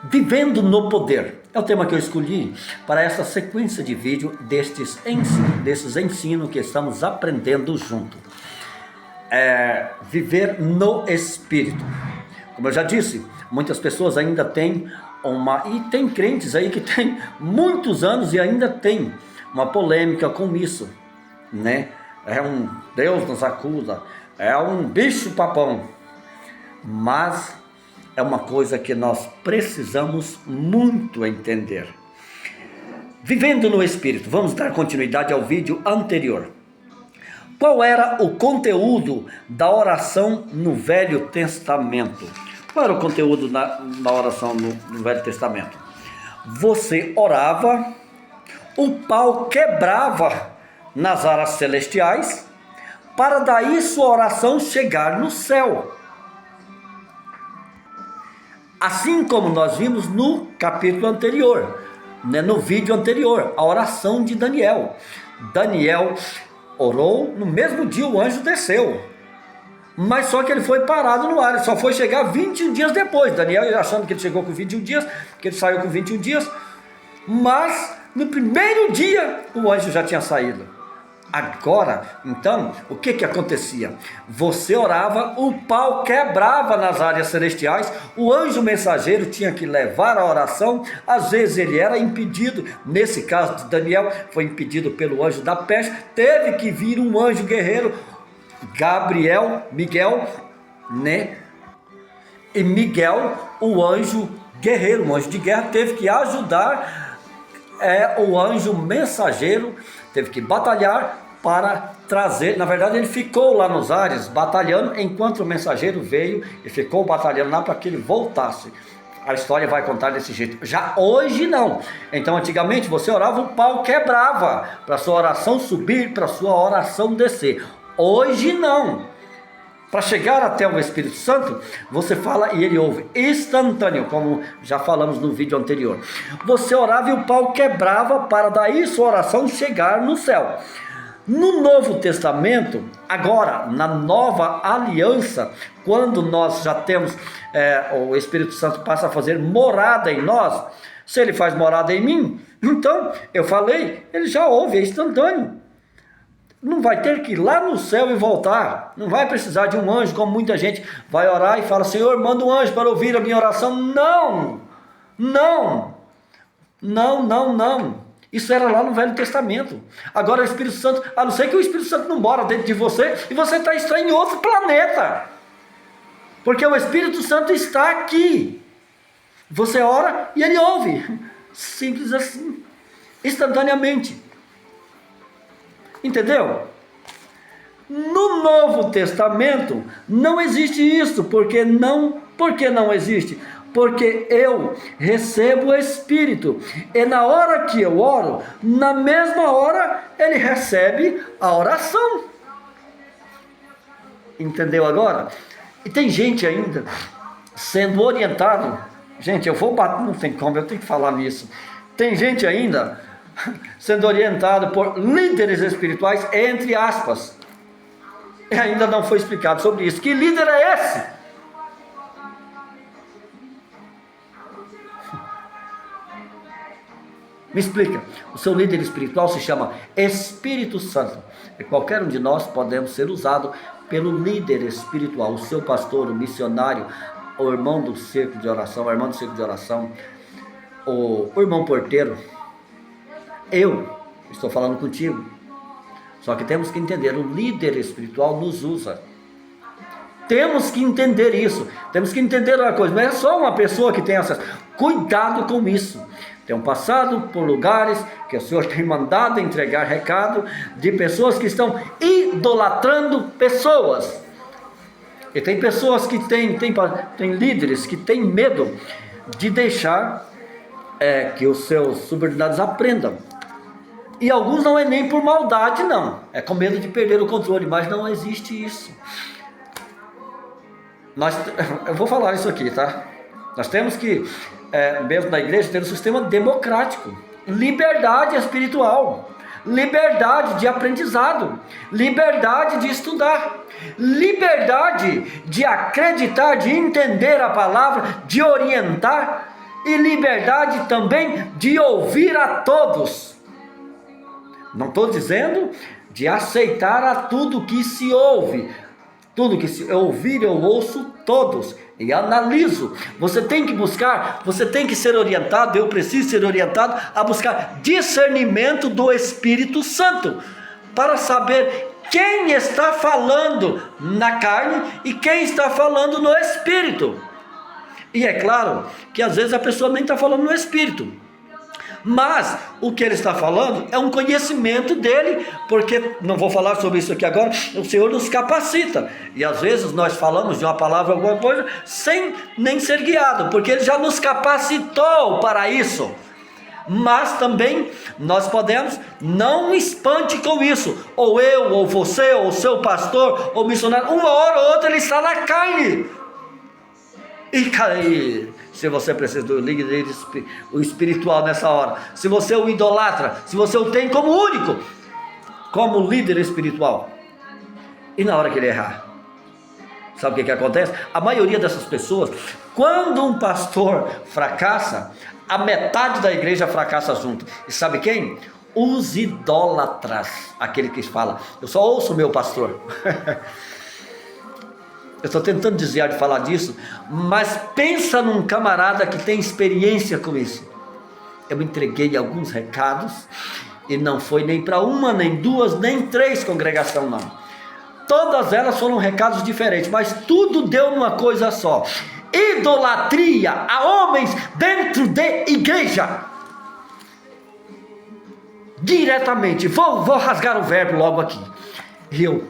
Vivendo no poder é o tema que eu escolhi para essa sequência de vídeo desses ensinos que estamos aprendendo junto. Viver no Espírito. Como eu já disse, muitas pessoas ainda têm e tem crentes aí que tem muitos anos e ainda tem uma polêmica com isso, né? Deus nos acusa, é um bicho papão, mas é uma coisa que nós precisamos muito entender. Vivendo no Espírito, vamos dar continuidade ao vídeo anterior. Qual era o conteúdo da oração no Velho Testamento? Qual era o conteúdo da oração no Velho Testamento? Você orava, o pau quebrava nas áreas celestiais, para daí sua oração chegar no céu. Assim como nós vimos no capítulo anterior, no vídeo anterior, a oração de Daniel. Daniel orou, no mesmo dia o anjo desceu, mas só que ele foi parado no ar, ele só foi chegar 21 dias depois. Daniel achando que ele chegou com 21 dias, que ele saiu com 21 dias, mas no primeiro dia o anjo já tinha saído. Agora, então, o que acontecia? Você orava, o pau quebrava nas áreas celestiais, o anjo mensageiro tinha que levar a oração, às vezes ele era impedido, nesse caso de Daniel, foi impedido pelo anjo da peste, teve que vir um anjo guerreiro, Miguel, né? E Miguel, o anjo guerreiro, o anjo de guerra, teve que ajudar o anjo mensageiro, teve que batalhar para trazer. Na verdade ele ficou lá nos ares batalhando, enquanto o mensageiro veio e ficou batalhando lá para que ele voltasse. A história vai contar desse jeito. Já hoje não. Então antigamente você orava, o pau quebrava para sua oração subir, para sua oração descer. Hoje não. Para chegar até o Espírito Santo, você fala e ele ouve instantâneo, como já falamos no vídeo anterior. Você orava e o pau quebrava para daí sua oração chegar no céu. No Novo Testamento, agora, na nova aliança, quando nós já temos, o Espírito Santo passa a fazer morada em nós, se ele faz morada em mim, então, eu falei, ele já ouve, é instantâneo. Não vai ter que ir lá no céu e voltar, não vai precisar de um anjo, como muita gente vai orar e fala, Senhor, manda um anjo para ouvir a minha oração. Não. Isso era lá no Velho Testamento. Agora o Espírito Santo, a não ser que o Espírito Santo não mora dentro de você e você está em outro planeta, porque o Espírito Santo está aqui. Você ora e ele ouve, simples assim, instantaneamente. Entendeu? No Novo Testamento não existe isso. Por que não existe? Porque eu recebo o Espírito, e na hora que eu oro, na mesma hora ele recebe a oração. Entendeu agora? E tem gente ainda sendo orientado. Gente, eu vou bater, não tem como, eu tenho que falar nisso. Tem gente ainda sendo orientado por líderes espirituais, entre aspas, e ainda não foi explicado sobre isso. Que líder é esse? Me explica. O seu líder espiritual se chama Espírito Santo, e qualquer um de nós podemos ser usado pelo líder espiritual, o seu pastor, o missionário, o irmão do cerco de oração, a irmã do cerco de oração, o irmão porteiro. Eu estou falando contigo, só que temos que entender, o líder espiritual nos usa. Temos que entender isso, temos que entender uma coisa, não é só uma pessoa que tem acesso. Cuidado com isso. Tenho passado por lugares que o Senhor tem mandado entregar recado de pessoas que estão idolatrando pessoas. E tem pessoas que tem líderes que têm medo de deixar que os seus subordinados aprendam. E alguns não é nem por maldade, não. É com medo de perder o controle, mas não existe isso. Eu vou falar isso aqui, tá? Nós temos que, mesmo na igreja, ter um sistema democrático. Liberdade espiritual. Liberdade de aprendizado. Liberdade de estudar. Liberdade de acreditar, de entender a palavra, de orientar. e liberdade também de ouvir a todos. Não estou dizendo de aceitar a tudo que se ouve. Tudo que se ouvir eu ouço todos e analiso. Você tem que buscar, você tem que ser orientado, eu preciso ser orientado a buscar discernimento do Espírito Santo, para saber quem está falando na carne e quem está falando no Espírito. E é claro que às vezes a pessoa nem está falando no Espírito, mas o que ele está falando é um conhecimento dele, porque, não vou falar sobre isso aqui agora, o Senhor nos capacita, e às vezes nós falamos de uma palavra, alguma coisa, sem nem ser guiado, porque ele já nos capacitou para isso. Mas também nós podemos, não espante com isso, ou eu, ou você, ou seu pastor, ou missionário, uma hora ou outra ele está na carne, e se você precisa do líder o espiritual nessa hora, se você o idolatra, se você o tem como único, como líder espiritual, e na hora que ele errar, sabe o que acontece? A maioria dessas pessoas, quando um pastor fracassa, a metade da igreja fracassa junto. E sabe quem? Os idólatras. Aquele que fala, eu só ouço o meu pastor. Eu estou tentando desviar de falar disso, mas pensa num camarada que tem experiência com isso. Eu entreguei alguns recados, e não foi nem para uma, nem duas, nem três congregações não. Todas elas foram recados diferentes, mas tudo deu numa coisa só: idolatria a homens dentro de igreja. Diretamente, vou rasgar o verbo logo aqui. E eu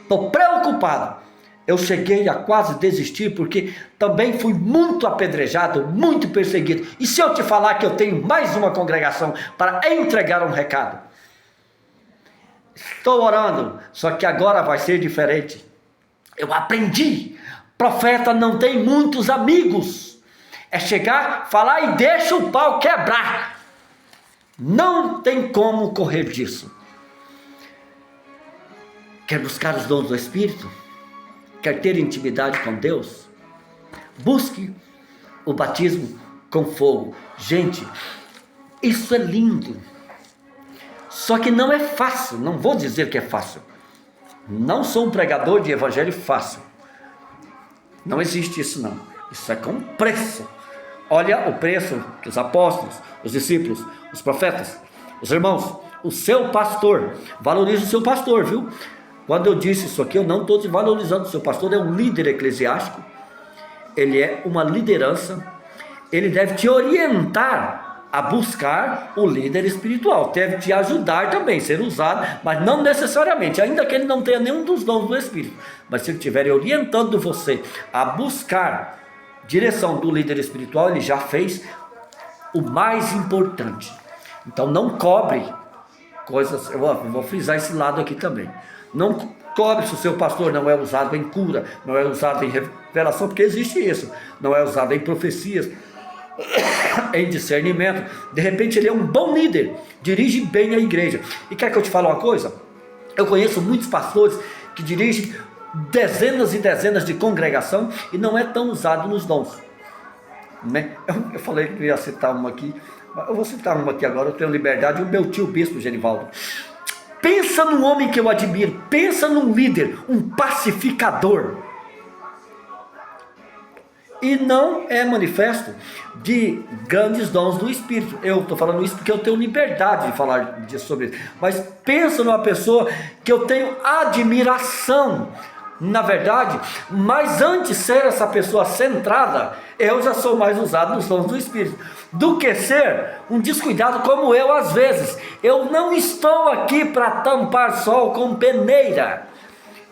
estou preocupado. Eu cheguei a quase desistir, porque também fui muito apedrejado, muito perseguido. E se eu te falar que eu tenho mais uma congregação para entregar um recado? Estou orando, só que agora vai ser diferente. Eu aprendi, profeta não tem muitos amigos. É chegar, falar e deixa o pau quebrar. Não tem como correr disso. Quer buscar os dons do Espírito? Quer ter intimidade com Deus? Busque o batismo com fogo. Gente, isso é lindo. Só que não é fácil. Não vou dizer que é fácil. Não sou um pregador de evangelho fácil. Não existe isso não. Isso é com preço. Olha o preço que os apóstolos, os discípulos, os profetas, os irmãos, o seu pastor. Valorize o seu pastor, viu? Quando eu disse isso aqui, eu não estou desvalorizando o seu pastor. É um líder eclesiástico. Ele é uma liderança. Ele deve te orientar a buscar o líder espiritual. Deve te ajudar também, ser usado, mas não necessariamente, ainda que ele não tenha nenhum dos dons do Espírito. Mas se ele estiver orientando você a buscar direção do líder espiritual, ele já fez o mais importante. Então não cobre coisas, eu vou frisar esse lado aqui também. Não cobre se o seu pastor não é usado em cura, não é usado em revelação, porque existe isso. Não é usado em profecias, em discernimento. De repente ele é um bom líder, dirige bem a igreja. E quer que eu te fale uma coisa? Eu conheço muitos pastores que dirigem dezenas e dezenas de congregação e não é tão usado nos dons, né? Eu falei que eu ia citar uma aqui, eu vou citar uma aqui agora, eu tenho liberdade. O meu tio bispo Genivaldo, pensa num homem que eu admiro, pensa num líder, um pacificador, e não é manifesto de grandes dons do Espírito. Eu estou falando isso porque eu tenho liberdade de falar sobre isso, mas pensa numa pessoa que eu tenho admiração. Na verdade, mas antes de ser essa pessoa centrada, eu já sou mais usado nos dons do Espírito, do que ser um descuidado como eu às vezes. Eu não estou aqui para tampar sol com peneira.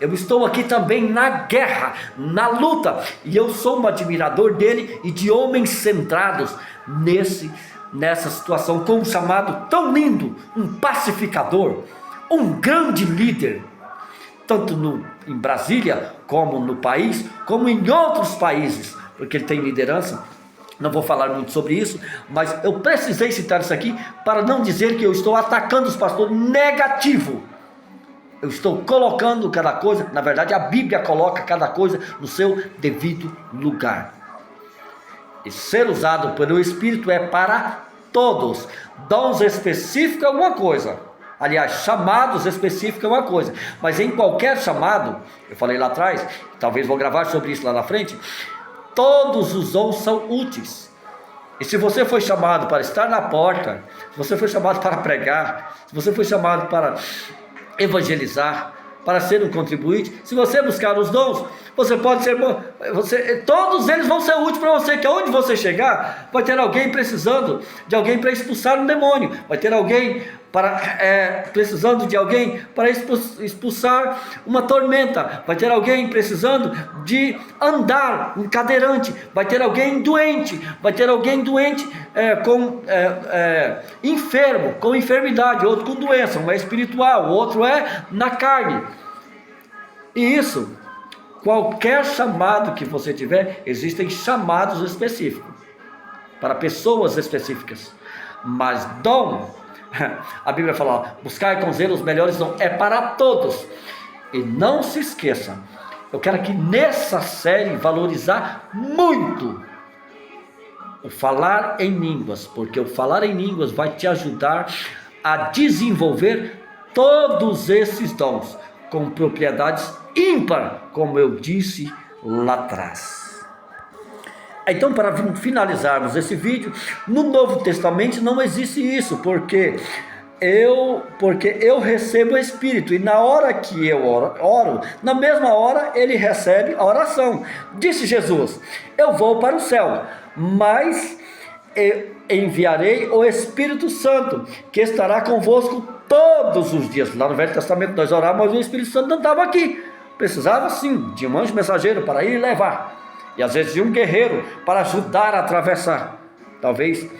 Eu estou aqui também na guerra, na luta, e eu sou um admirador dele e de homens centrados nessa situação, com um chamado tão lindo, um pacificador, um grande líder, tanto em Brasília, como no país, como em outros países, porque ele tem liderança. Não vou falar muito sobre isso, mas eu precisei citar isso aqui, para não dizer que eu estou atacando os pastores. Negativo. Eu estou colocando cada coisa, na verdade a Bíblia coloca cada coisa no seu devido lugar. E ser usado pelo Espírito é para todos. Dons específicos é uma coisa. Aliás, chamados específicos é uma coisa. Mas em qualquer chamado, eu falei lá atrás, talvez vou gravar sobre isso lá na frente, todos os dons são úteis. E se você foi chamado para estar na porta, se você foi chamado para pregar, se você foi chamado para evangelizar, para ser um contribuinte, se você buscar os dons, você pode ser, todos eles vão ser úteis para você, que aonde você chegar, vai ter alguém precisando de alguém para expulsar um demônio, vai ter alguém precisando de alguém para expulsar uma tormenta, vai ter alguém precisando de andar, um cadeirante, vai ter alguém doente, enfermo, com enfermidade, outro com doença, um é espiritual, o outro é na carne. E isso, qualquer chamado que você tiver, existem chamados específicos, para pessoas específicas, mas dom, a Bíblia fala, buscar com zelo os melhores dons, é para todos. E não se esqueça, eu quero aqui nessa série valorizar muito o falar em línguas, porque o falar em línguas vai te ajudar a desenvolver todos esses dons, com propriedades ímpar, como eu disse lá atrás. Então, para finalizarmos esse vídeo, no Novo Testamento não existe isso, porque eu recebo o Espírito, e na hora que eu oro, na mesma hora ele recebe a oração. Disse Jesus, eu vou para o céu, mas enviarei o Espírito Santo, que estará convosco todos os dias. Lá no Velho Testamento nós orávamos, mas o Espírito Santo não estava aqui. Precisava sim de um anjo mensageiro para ir e levar, e às vezes de um guerreiro para ajudar a atravessar, talvez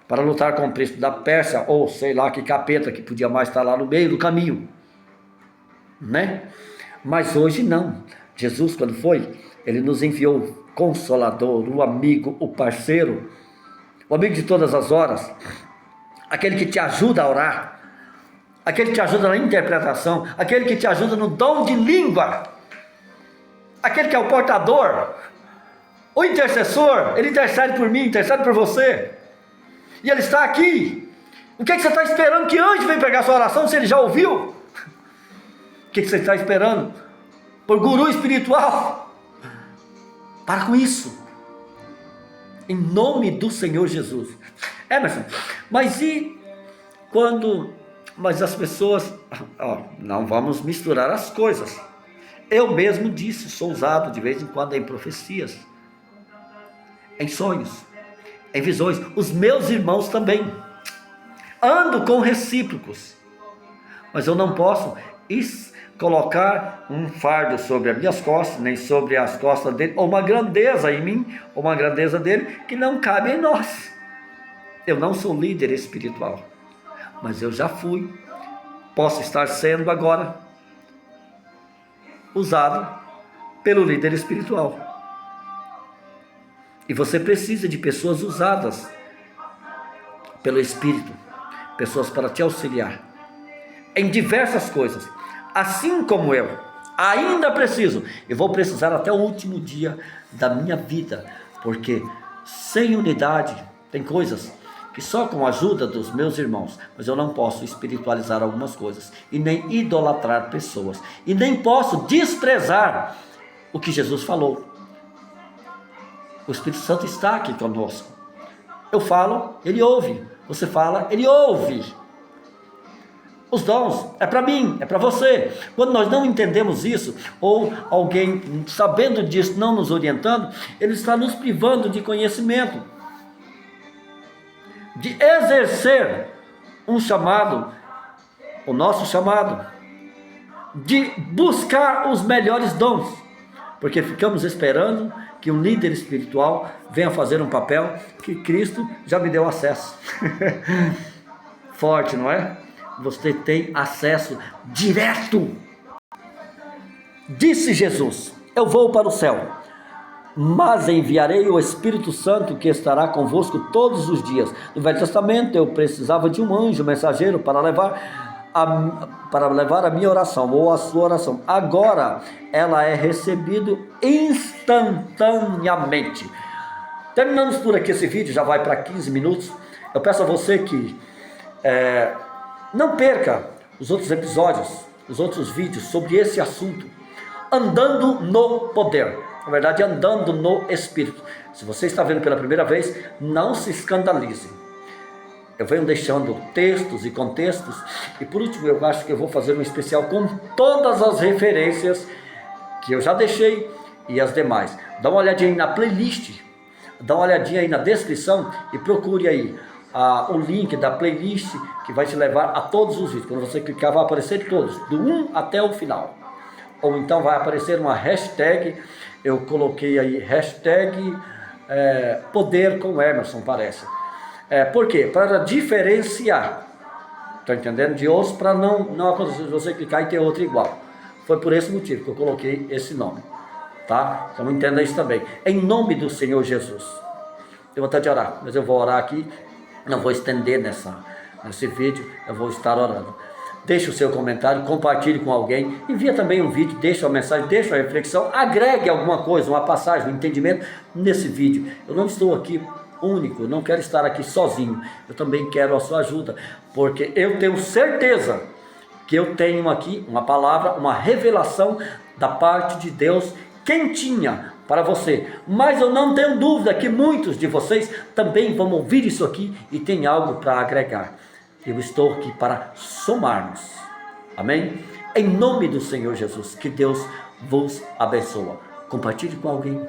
para lutar com o príncipe da Pérsia, ou sei lá que capeta que podia mais estar lá no meio do caminho, né? Mas hoje não. Jesus, quando foi, ele nos enviou o Consolador, o amigo, o parceiro, o amigo de todas as horas, aquele que te ajuda a orar, aquele que te ajuda na interpretação, aquele que te ajuda no dom de língua, aquele que é o portador, o intercessor. Ele intercede por mim, intercede por você, e ele está aqui. O que você está esperando que anjo venha pegar sua oração, se ele já ouviu? O que você está esperando por guru espiritual? Para com isso, em nome do Senhor Jesus. Emerson, mas e quando... Mas as pessoas, não vamos misturar as coisas. Eu mesmo disse, sou usado de vez em quando em profecias, em sonhos, em visões. Os meus irmãos também. Ando com recíprocos, mas eu não posso colocar um fardo sobre as minhas costas, nem sobre as costas dele, ou uma grandeza em mim, ou uma grandeza dele, que não cabe em nós. Eu não sou líder espiritual, mas eu já fui, posso estar sendo agora usado pelo líder espiritual. E você precisa de pessoas usadas pelo Espírito, pessoas para te auxiliar em diversas coisas, assim como eu ainda preciso, e vou precisar até o último dia da minha vida, porque sem unidade tem coisas que só com a ajuda dos meus irmãos, mas eu não posso espiritualizar algumas coisas, e nem idolatrar pessoas, e nem posso desprezar o que Jesus falou. O Espírito Santo está aqui conosco. Eu falo, ele ouve. Você fala, ele ouve. Os dons é para mim, é para você. Quando nós não entendemos isso, ou alguém sabendo disso, não nos orientando, ele está nos privando de conhecimento, de exercer um chamado, o nosso chamado, de buscar os melhores dons, porque ficamos esperando que um líder espiritual venha fazer um papel que Cristo já me deu acesso. Forte, não é? Você tem acesso direto. Disse Jesus, eu vou para o céu, mas enviarei o Espírito Santo, que estará convosco todos os dias. No Velho Testamento eu precisava de um anjo mensageiro para levar a minha oração ou a sua oração. Agora ela é recebida instantaneamente. Terminamos por aqui esse vídeo, já vai para 15 minutos. Eu peço a você que não perca os outros episódios, os outros vídeos sobre esse assunto. Andando no poder. Na verdade, andando no Espírito. Se você está vendo pela primeira vez, não se escandalize. Eu venho deixando textos e contextos. E por último, eu acho que eu vou fazer um especial com todas as referências que eu já deixei e as demais. Dá uma olhadinha aí na playlist. Dá uma olhadinha aí na descrição e procure aí o link da playlist que vai te levar a todos os vídeos. Quando você clicar, vai aparecer todos, do 1 até o final. Ou então vai aparecer uma hashtag, eu coloquei aí hashtag poder com Emerson, parece. Por quê? Para diferenciar, tá entendendo? De outros, para não acontecer você clicar e ter outro igual. Foi por esse motivo que eu coloquei esse nome, tá? Então entenda isso também. Em nome do Senhor Jesus. Eu vou até de orar, mas eu vou orar aqui, não vou estender nesse vídeo, eu vou estar orando. Deixe o seu comentário, compartilhe com alguém, envia também um vídeo, deixa uma mensagem, deixa uma reflexão, agregue alguma coisa, uma passagem, um entendimento nesse vídeo. Eu não estou aqui único, eu não quero estar aqui sozinho, eu também quero a sua ajuda, porque eu tenho certeza que eu tenho aqui uma palavra, uma revelação da parte de Deus quentinha para você, mas eu não tenho dúvida que muitos de vocês também vão ouvir isso aqui e tem algo para agregar. Eu estou aqui para somarmos, amém? Em nome do Senhor Jesus, que Deus vos abençoe. Compartilhe com alguém.